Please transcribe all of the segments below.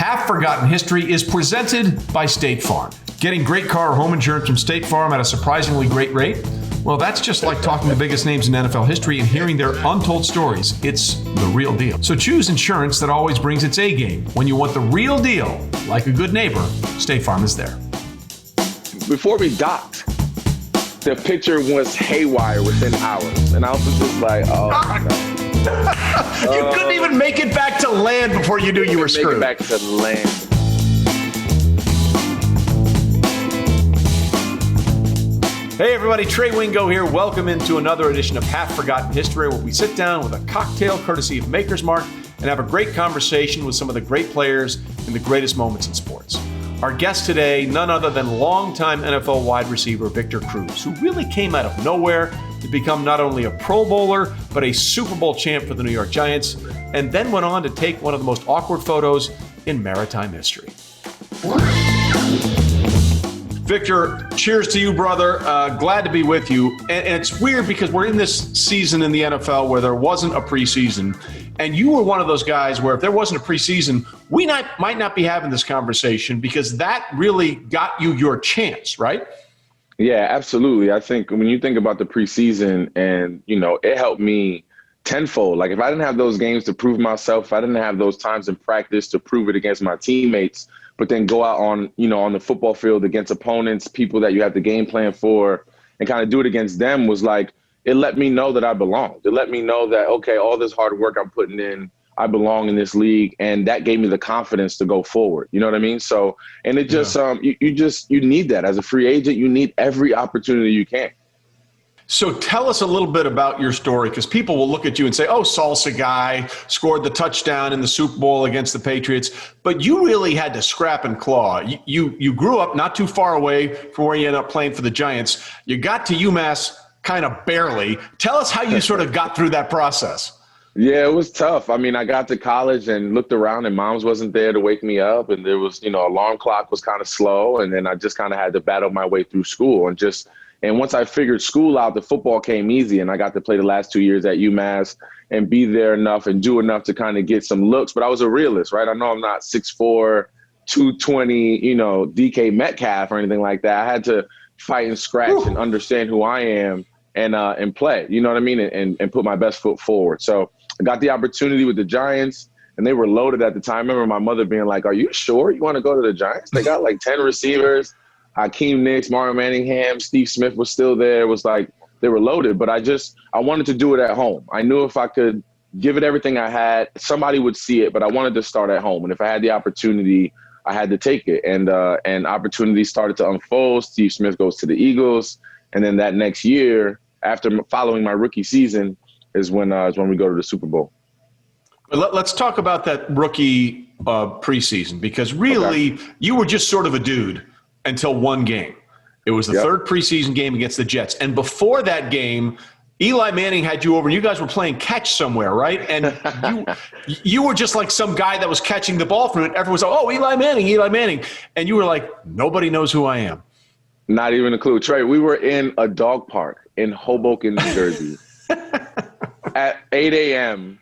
Half Forgotten History is presented by State Farm. Getting great car or home insurance from State Farm at a surprisingly great rate? Well, that's just like talking to the biggest names in NFL history and hearing their untold stories. It's the real deal. So choose insurance that always brings its A game. When you want the real deal, like a good neighbor, State Farm is there. Before we docked, the picture was haywire within hours. And I was just like, oh, no. You couldn't even make it back to land before you knew you were screwed. Make it back to land. Hey everybody, Trey Wingo here. Welcome into another edition of Half Forgotten History, where we sit down with a cocktail courtesy of Maker's Mark and have a great conversation with some of the great players in the greatest moments in sports. Our guest today, none other than longtime NFL wide receiver Victor Cruz, who really came out of nowhere to become not only a Pro Bowler, but a Super Bowl champ for the New York Giants, and then went on to take one of the most awkward photos in maritime history. Victor, cheers to you, brother. Glad to be with you. And it's weird because we're in this season in the NFL where there wasn't a preseason. And you were one of those guys where if there wasn't a preseason, we might not be having this conversation because that really got you your chance, right? Yeah, absolutely. I think when you think about the preseason and, it helped me tenfold. Like if I didn't have those games to prove myself, if I didn't have those times in practice to prove it against my teammates, but then go out on the football field against opponents, people that you have the game plan for, and kind of do it against them was like, it let me know that I belonged. It let me know that, okay, all this hard work I'm putting in, I belong in this league. And that gave me the confidence to go forward. You know what I mean? So, and it just, you need that as a free agent. You need every opportunity you can. So tell us a little bit about your story, because people will look at you and say, oh, salsa guy, scored the touchdown in the Super Bowl against the Patriots. But you really had to scrap and claw. You grew up not too far away from where you ended up playing for the Giants. You got to UMass kind of barely. Tell us how you sort of got through that process. Yeah, it was tough. I mean, I got to college and looked around and mom's wasn't there to wake me up. And there was, alarm clock was kind of slow. And then I just kind of had to battle my way through school and once I figured school out, the football came easy, and I got to play the last 2 years at UMass and be there enough and do enough to kind of get some looks. But I was a realist, right? I know I'm not 6'4", 220, DK Metcalf or anything like that. I had to fight and scratch and understand who I am and play, you know what I mean, and put my best foot forward. So I got the opportunity with the Giants, and they were loaded at the time. I remember my mother being like, are you sure you want to go to the Giants? They got like 10 receivers. Hakeem Nicks, Mario Manningham, Steve Smith was still there. It was like they were loaded, but I wanted to do it at home. I knew if I could give it everything I had, somebody would see it, but I wanted to start at home. And if I had the opportunity, I had to take it. And opportunities started to unfold. Steve Smith goes to the Eagles. And then that next year, after following my rookie season, is when we go to the Super Bowl. Let's talk about that rookie preseason, because really you were just sort of a dude until one game. It was the third preseason game against the Jets. And before that game, Eli Manning had you over and you guys were playing catch somewhere, right? And you were just like some guy that was catching the ball from it. Everyone was like, oh, Eli Manning. And you were like, nobody knows who I am. Not even a clue. Trey, we were in a dog park in Hoboken, New Jersey at 8 a.m.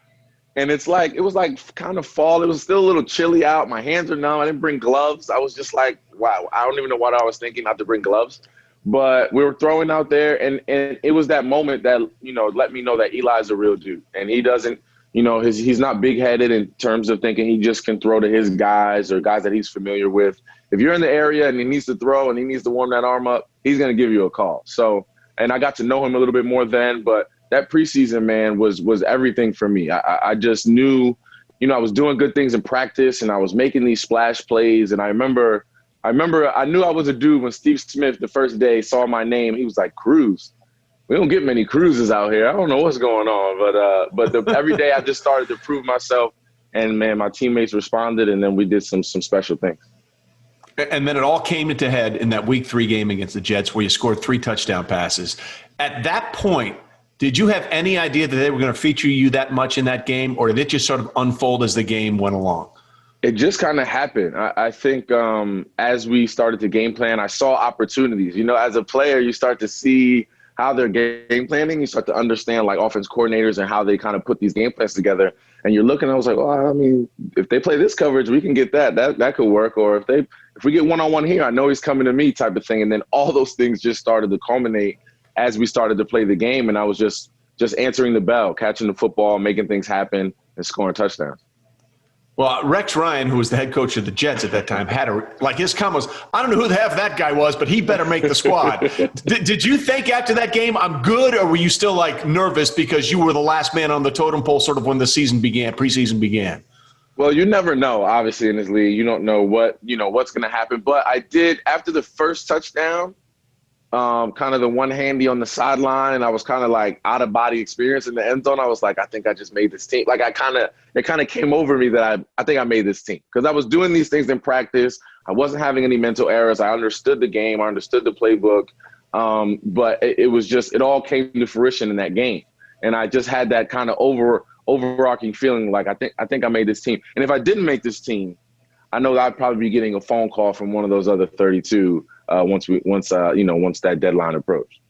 And it was like kind of fall. It was still a little chilly out. My hands are numb. I didn't bring gloves. I was just like, wow, I don't even know what I was thinking not to bring gloves. But we were throwing out there, and it was that moment that, let me know that Eli's a real dude. And he doesn't, he's not big-headed in terms of thinking he just can throw to his guys or guys that he's familiar with. If you're in the area and he needs to throw and he needs to warm that arm up, he's going to give you a call. So, and I got to know him a little bit more then, but that preseason, man, was everything for me. I just knew, I was doing good things in practice and I was making these splash plays. And I remember I knew I was a dude when Steve Smith the first day saw my name. He was like, Cruz. We don't get many Cruzes out here. I don't know what's going on, but every day I just started to prove myself. And man, my teammates responded, and then we did some special things. And then it all came into head in that week 3 game against the Jets where you scored 3 touchdown passes. At that point, did you have any idea that they were going to feature you that much in that game, or did it just sort of unfold as the game went along? It just kind of happened. I think as we started to game plan, I saw opportunities. As a player, you start to see how they're game planning. You start to understand like offense coordinators and how they kind of put these game plans together. And you're looking, I was like, well, I mean, if they play this coverage, we can get that. That could work. Or if we get one-on-one here, I know he's coming to me type of thing. And then all those things just started to culminate as we started to play the game. And I was just answering the bell, catching the football, making things happen, and scoring touchdowns. Well, Rex Ryan, who was the head coach of the Jets at that time, had his comment was, I don't know who the half that guy was, but he better make the squad. Did you think after that game, I'm good, or were you still like nervous because you were the last man on the totem pole sort of when the season began, preseason began? Well, you never know, obviously, in this league. You don't know what's going to happen. But I did, after the first touchdown, kind of the one handy on the sideline, and I was kind of like out of body experience in the end zone. I was like, I think I just made this team. Like it kind of came over me that I think I made this team because I was doing these things in practice. I wasn't having any mental errors. I understood the game. I understood the playbook. But it was just, it all came to fruition in that game. And I just had that kind of overarching feeling like I think I made this team. And if I didn't make this team, I know that I'd probably be getting a phone call from one of those other 32 once that deadline approached.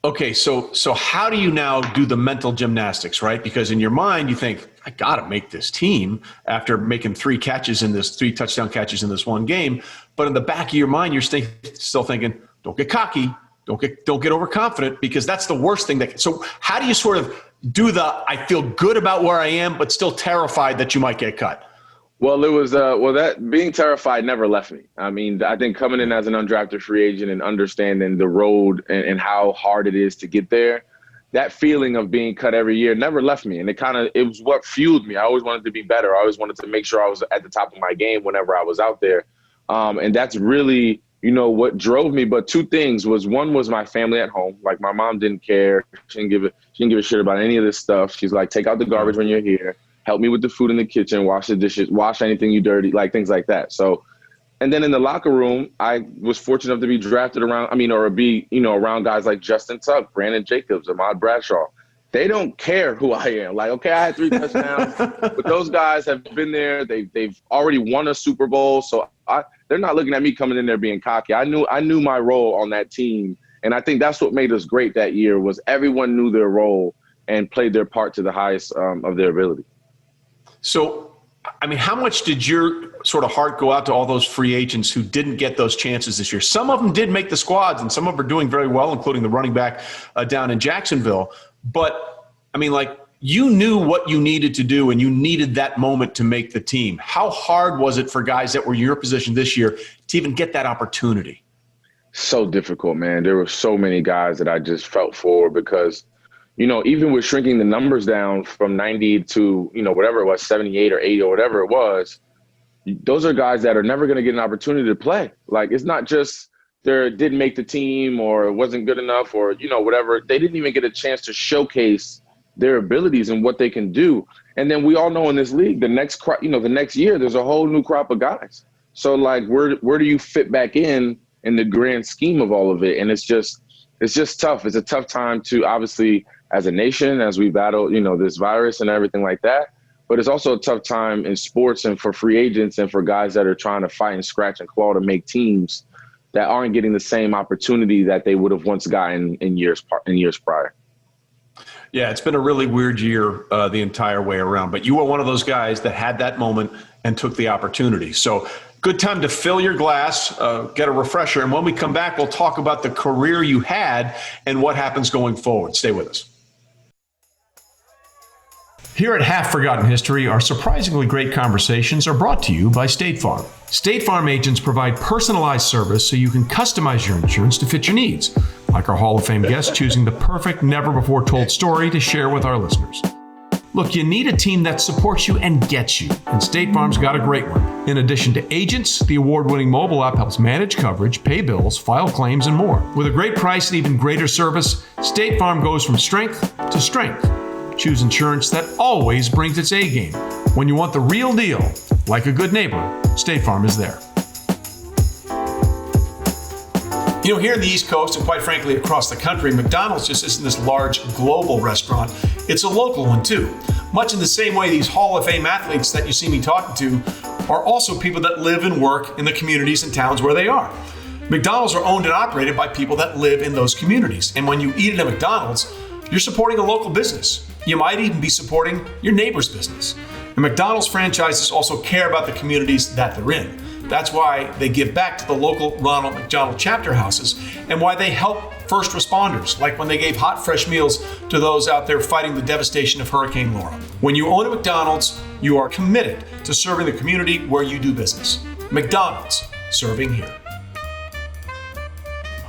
Okay, so how do you now do the mental gymnastics, right? Because in your mind you think, I got to make this team after making three touchdown catches in this one game, but in the back of your mind you're still thinking, don't get cocky, don't get overconfident, because that's the worst thing so how do you sort of do I feel good about where I am but still terrified that you might get cut? Well, it was that being terrified never left me. I mean, I think coming in as an undrafted free agent and understanding the road and how hard it is to get there, that feeling of being cut every year never left me. And it was what fueled me. I always wanted to be better. I always wanted to make sure I was at the top of my game whenever I was out there. And that's really, what drove me. But two things one was my family at home. Like my mom didn't care. She didn't give a shit about any of this stuff. She's like, take out the garbage when you're here. Help me with the food in the kitchen, wash the dishes, wash anything you dirty, like things like that. So, and then in the locker room, I was fortunate enough to be drafted around guys like Justin Tuck, Brandon Jacobs, Ahmad Bradshaw. They don't care who I am. Like, okay, I had 3 touchdowns, but those guys have been there. They've already won a Super Bowl, so they're not looking at me coming in there being cocky. I knew my role on that team, and I think that's what made us great that year was everyone knew their role and played their part to the highest of their ability. So, I mean, how much did your sort of heart go out to all those free agents who didn't get those chances this year? Some of them did make the squads, and some of them are doing very well, including the running back down in Jacksonville. But, I mean, like, you knew what you needed to do, and you needed that moment to make the team. How hard was it for guys that were in your position this year to even get that opportunity? So difficult, man. There were so many guys that I just felt for because – even with shrinking the numbers down from 90 to, whatever it was, 78 or 80 or whatever it was, those are guys that are never going to get an opportunity to play. Like, it's not just they didn't make the team or it wasn't good enough or, whatever. They didn't even get a chance to showcase their abilities and what they can do. And then we all know in this league, the next year, there's a whole new crop of guys. So, like, where do you fit back in the grand scheme of all of it? And it's just tough. It's a tough time to obviously – as a nation, as we battle, this virus and everything like that. But it's also a tough time in sports and for free agents and for guys that are trying to fight and scratch and claw to make teams that aren't getting the same opportunity that they would have once gotten in years prior. Yeah, it's been a really weird year the entire way around. But you were one of those guys that had that moment and took the opportunity. So good time to fill your glass, get a refresher. And when we come back, we'll talk about the career you had and what happens going forward. Stay with us. Here at Half Forgotten History, our surprisingly great conversations are brought to you by State Farm. State Farm agents provide personalized service so you can customize your insurance to fit your needs, like our Hall of Fame guest choosing the perfect never-before-told story to share with our listeners. Look, you need a team that supports you and gets you, and State Farm's got a great one. In addition to agents, the award-winning mobile app helps manage coverage, pay bills, file claims, and more. With a great price and even greater service, State Farm goes from strength to strength. Choose insurance that always brings its A game. When you want the real deal, like a good neighbor, State Farm is there. Here in the East Coast and quite frankly across the country, McDonald's just isn't this large global restaurant. It's a local one too. Much in the same way these Hall of Fame athletes that you see me talking to are also people that live and work in the communities and towns where they are. McDonald's are owned and operated by people that live in those communities. And when you eat at a McDonald's, you're supporting a local business. You might even be supporting your neighbor's business. And McDonald's franchises also care about the communities that they're in. That's why they give back to the local Ronald McDonald chapter houses and why they help first responders, like when they gave hot, fresh meals to those out there fighting the devastation of Hurricane Laura. When you own a McDonald's, you are committed to serving the community where you do business. McDonald's, serving here.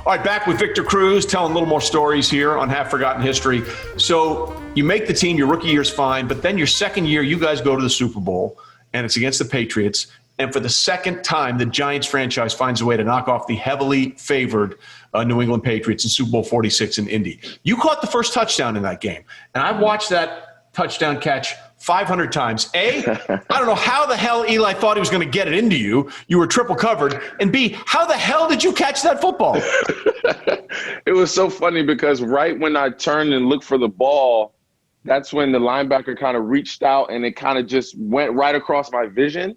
All right, back with Victor Cruz, telling a little more stories here on Half Forgotten History. So you make the team, your rookie year's fine, but then your second year, you guys go to the Super Bowl, and it's against the Patriots. And for the second time, the Giants franchise finds a way to knock off the heavily favored New England Patriots in Super Bowl 46 in Indy. You caught the first touchdown in that game, and I've watched that touchdown catch 500 times. A, I don't know how the hell Eli thought he was going to get it into you. You were triple covered. And B, how the hell did you catch that football? It was so funny because right when I turned and looked for the ball, that's when the linebacker kind of reached out and it kind of just went right across my vision.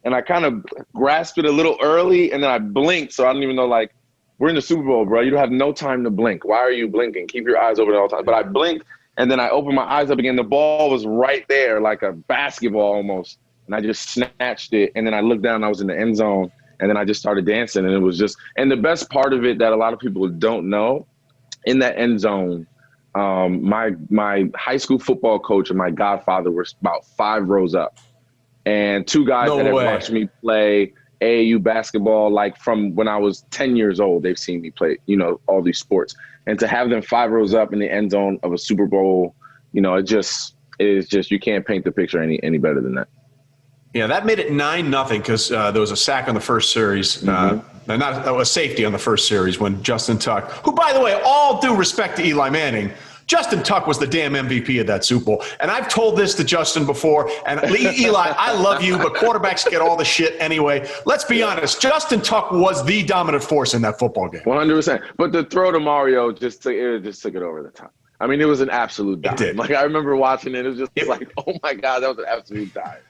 And I kind of grasped it a little early and then I blinked. So I don't even know, like, we're in the Super Bowl, bro. You don't have no time to blink. Why are you blinking? Keep your eyes open all the time. But I blinked. And then I opened my eyes up again. The ball was right there, like a basketball almost. And I just snatched it. And then I looked down and I was in the end zone. And then I just started dancing. And it was just – and the best part of it that a lot of people don't know, in that end zone, my high school football coach and my godfather were about 5 rows up. And 2 guys that have watched me play AAU basketball, like from when I was 10 years old, they've seen me play, you know, all these sports. And to have them 5 rows up in the end zone of a Super Bowl, you know, it is just you can't paint the picture any better than that. Yeah, that made it 9-0 because there was a sack on the first series, not a safety on the first series when Justin Tuck, who, by the way, all due respect to Eli Manning, Justin Tuck was the damn MVP of that Super Bowl. And I've told this to Justin before, and Eli, I love you, but quarterbacks get all the shit anyway. Let's be honest, Justin Tuck was the dominant force in that football game. 100%. But the throw to Mario just took it over the top. I mean, it was an absolute dive. It did. Like, I remember watching it. It was just like, oh, my God, that was an absolute dive.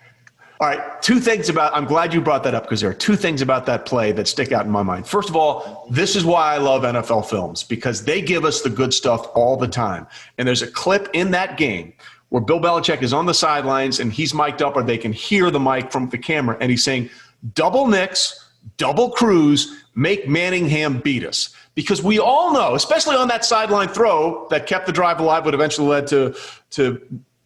All right, 2 things I'm glad you brought that up because there are 2 things about that play that stick out in my mind. First of all, this is why I love NFL films, because they give us the good stuff all the time. And there's a clip in that game where Bill Belichick is on the sidelines and he's mic'd up, or they can hear the mic from the camera, and he's saying, double Nicks, double Cruz, make Manningham beat us. Because we all know, especially on that sideline throw that kept the drive alive, but eventually led to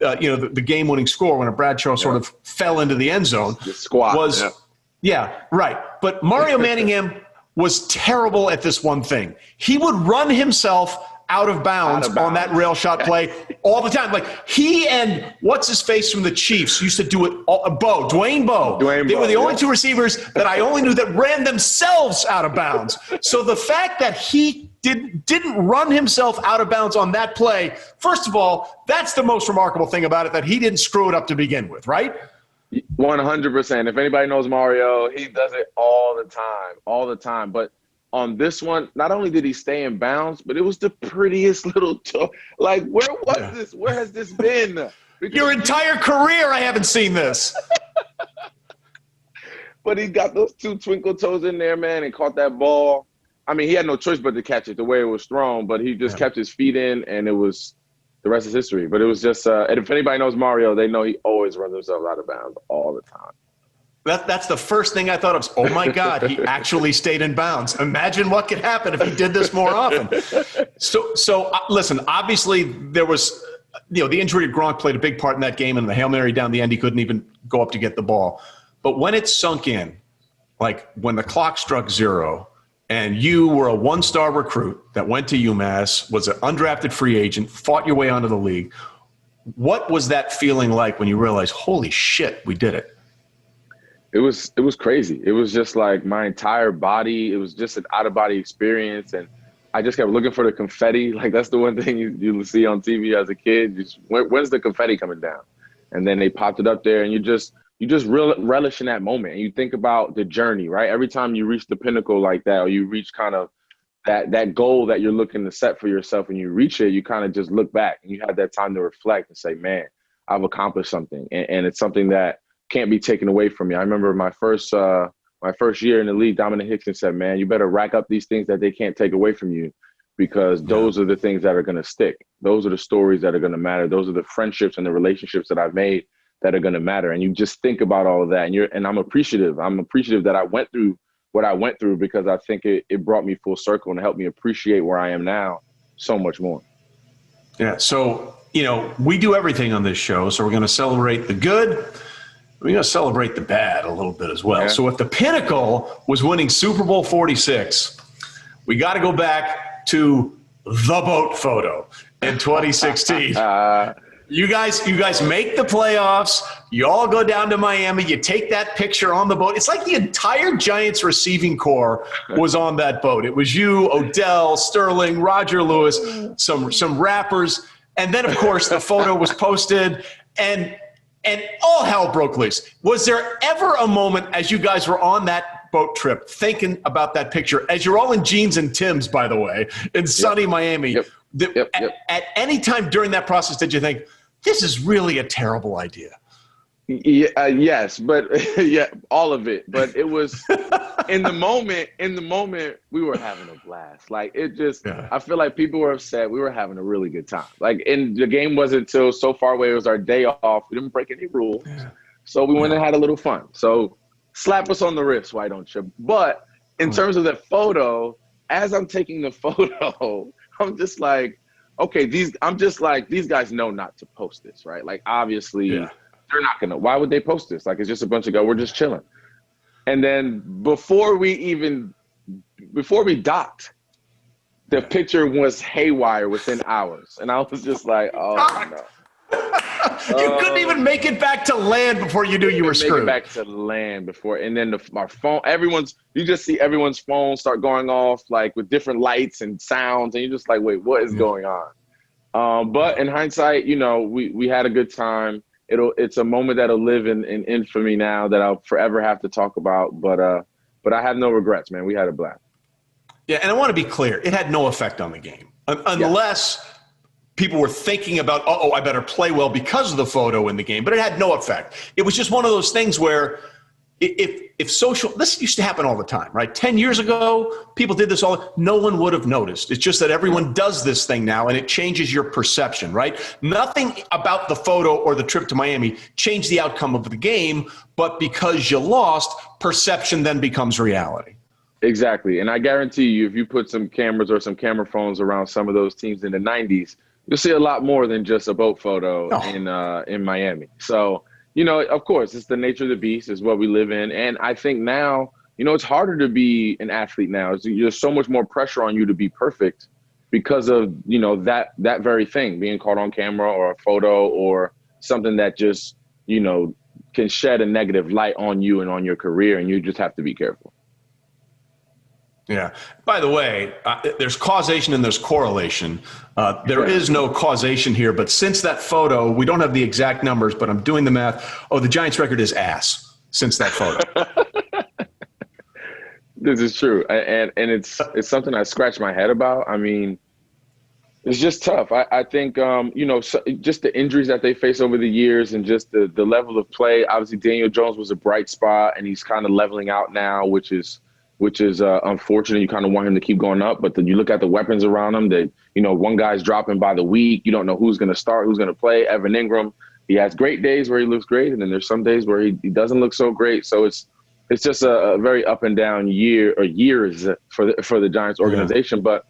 the game-winning score when a Bradshaw sort of fell into the end zone. The squat. Yeah, right. But Mario Manningham was terrible at this one thing. He would run himself out of bounds on that rail shot play all the time. Like, he and what's-his-face from the Chiefs used to do it Dwayne Bowe. They were the only 2 receivers that I only knew that ran themselves out of bounds. So the fact that he didn't run himself out of bounds on that play, first of all, that's the most remarkable thing about it, that he didn't screw it up to begin with, right? 100%. If anybody knows Mario, he does it all the time. But on this one, not only did he stay in bounds, but it was the prettiest little toe. Like, where was this? Where has this been? Because your entire career, I haven't seen this. But he got those 2 twinkle toes in there, man, and caught that ball. I mean, he had no choice but to catch it the way it was thrown, but he just kept his feet in, and it was the rest is history. But it was just and if anybody knows Mario, they know he always runs himself out of bounds all the time. That's the first thing I thought of. Oh, my God, he actually stayed in bounds. Imagine what could happen if he did this more often. So listen, obviously there was, the injury to Gronk played a big part in that game, and the Hail Mary down the end, he couldn't even go up to get the ball. But when it sunk in, like when the clock struck 0, and you were a 1-star recruit that went to UMass, was an undrafted free agent, fought your way onto the league, what was that feeling like when you realized, holy shit, we did it? It was crazy. It was just like my entire body. It was just an out-of-body experience, and I just kept looking for the confetti. Like, that's the one thing you see on TV as a kid. When's the confetti coming down? And then they popped it up there, and you just relish in that moment. And you think about the journey, right? Every time you reach the pinnacle like that, or you reach kind of that goal that you're looking to set for yourself, and you reach it, you kind of just look back, and you have that time to reflect and say, man, I've accomplished something. And it's something that can't be taken away from me. I remember my first my first year in the league, Dominic Hickson said, man, you better rack up these things that they can't take away from you, because those are the things that are going to stick. Those are the stories that are going to matter. Those are the friendships and the relationships that I've made that are going to matter. And you just think about all of that. And I'm appreciative. I'm appreciative that I went through what I went through, because I think it brought me full circle and helped me appreciate where I am now so much more. Yeah. So, we do everything on this show. So we're going to celebrate the good. We're going to celebrate the bad a little bit as well. Yeah. So if the pinnacle was winning Super Bowl 46, we got to go back to the boat photo in 2016. You guys make the playoffs. You all go down to Miami. You take that picture on the boat. It's like the entire Giants receiving corps was on that boat. It was you, Odell, Sterling, Roger Lewis, some rappers. And then, of course, the photo was posted, and all hell broke loose. Was there ever a moment as you guys were on that boat trip thinking about that picture, as you're all in jeans and Timbs, by the way, in sunny Miami, at any time during that process did you think, this is really a terrible idea? Yes, but all of it. But it was in the moment, we were having a blast. Like, it just, I feel like people were upset. We were having a really good time. Like, and the game wasn't until so far away. It was our day off. We didn't break any rules. Yeah. So we went and had a little fun. So slap us on the wrist, why don't you? But in terms of the photo, as I'm taking the photo, I'm just like, okay, these guys know not to post this, right? Like, obviously, they're not going to. Why would they post this? Like, it's just a bunch of guys. We're just chilling. And then before we docked, the picture was haywire within hours. And I was just like, oh, no. You couldn't even make it back to land before you knew you were screwed. Make it back to land before. And then our phone, you just see everyone's phone start going off, like, with different lights and sounds. And you're just like, wait, what is going on? But in hindsight, we had a good time. It's a moment that'll live in infamy now that I'll forever have to talk about. But I have no regrets, man. We had a blast. Yeah, and I want to be clear. It had no effect on the game. Unless people were thinking about, I better play well because of the photo in the game. But it had no effect. It was just one of those things where this used to happen all the time, right? 10 years ago, people did this no one would have noticed. It's just that everyone does this thing now, and it changes your perception, right? Nothing about the photo or the trip to Miami changed the outcome of the game, but because you lost, perception then becomes reality. Exactly. And I guarantee you, if you put some cameras or some camera phones around some of those teams in the 90s, you'll see a lot more than just a boat photo in Miami. So, of course, it's the nature of the beast, is what we live in. And I think now, it's harder to be an athlete now. There's so much more pressure on you to be perfect because of, that very thing, being caught on camera or a photo or something that just, can shed a negative light on you and on your career. And you just have to be careful. Yeah. By the way, there's causation and there's correlation. There is no causation here, but since that photo, we don't have the exact numbers, but I'm doing the math. The Giants record is ass since that photo. This is true. And it's something I scratch my head about. I mean, it's just tough. I think, just the injuries that they face over the years and just the level of play. Obviously, Daniel Jones was a bright spot, and he's kind of leveling out now, which is unfortunate. You kind of want him to keep going up, but then you look at the weapons around him that, one guy's dropping by the week. You don't know who's going to start, who's going to play. Evan Ingram, he has great days where he looks great, and then there's some days where he doesn't look so great. So it's just a very up and down years for the Giants organization. Yeah. But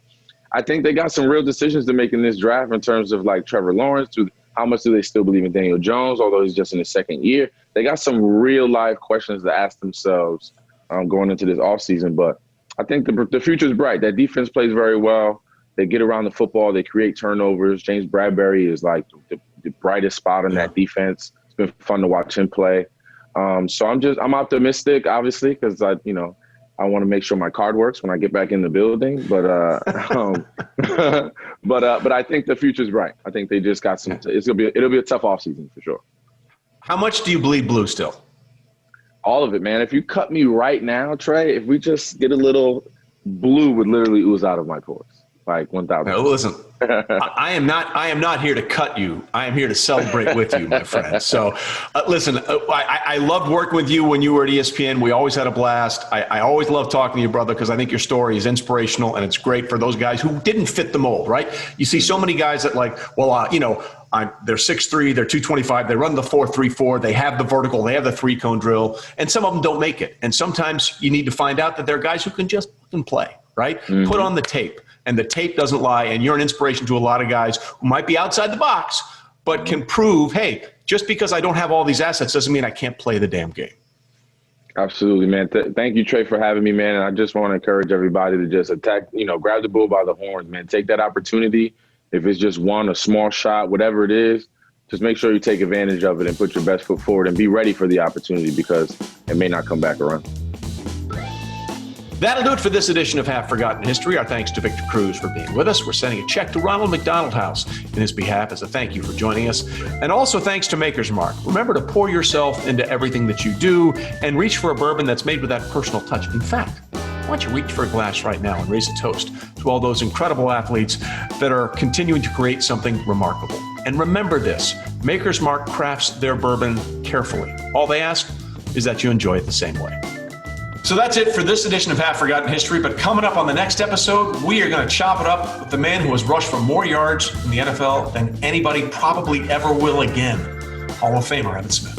I think they got some real decisions to make in this draft in terms of, like, Trevor Lawrence. How much do they still believe in Daniel Jones, although he's just in his second year? They got some real life questions to ask themselves going into this offseason. But I think the future is bright. That defense plays very well. They get around the football. They create turnovers. James Bradbury is like the brightest spot on that defense. It's been fun to watch him play. So I'm optimistic, obviously, because I want to make sure my card works when I get back in the building. But but I think the future is bright. I think they just got some. It'll be a tough offseason for sure. How much do you bleed blue still? All of it, man. If you cut me right now, Trey, if we just get a little, blue would literally ooze out of my pores. like 1,000. Now, listen, I am not here to cut you. I am here to celebrate with you, my friend. So, listen, I loved working with you when you were at ESPN. We always had a blast. I always love talking to you, brother, because I think your story is inspirational and it's great for those guys who didn't fit the mold, right? You see so many guys that they're 6'3", they're 225, they run the 4.34, they have the vertical, they have the 3-cone drill, and some of them don't make it. And sometimes you need to find out that there are guys who can just play, right? Mm-hmm. Put on the tape. And the tape doesn't lie, and you're an inspiration to a lot of guys who might be outside the box, but can prove, hey, just because I don't have all these assets doesn't mean I can't play the damn game. Absolutely, man. Thank you, Trey, for having me, man. And I just want to encourage everybody to just attack, grab the bull by the horns, man. Take that opportunity. If it's just a small shot, whatever it is, just make sure you take advantage of it and put your best foot forward and be ready for the opportunity because it may not come back around. That'll do it for this edition of Half Forgotten History. Our thanks to Victor Cruz for being with us. We're sending a check to Ronald McDonald House in his behalf as a thank you for joining us. And also thanks to Maker's Mark. Remember to pour yourself into everything that you do and reach for a bourbon that's made with that personal touch. In fact, why don't you reach for a glass right now and raise a toast to all those incredible athletes that are continuing to create something remarkable. And remember this, Maker's Mark crafts their bourbon carefully. All they ask is that you enjoy it the same way. So that's it for this edition of Half Forgotten History, but coming up on the next episode, we are going to chop it up with the man who has rushed for more yards in the NFL than anybody probably ever will again, Hall of Famer Emmitt Smith.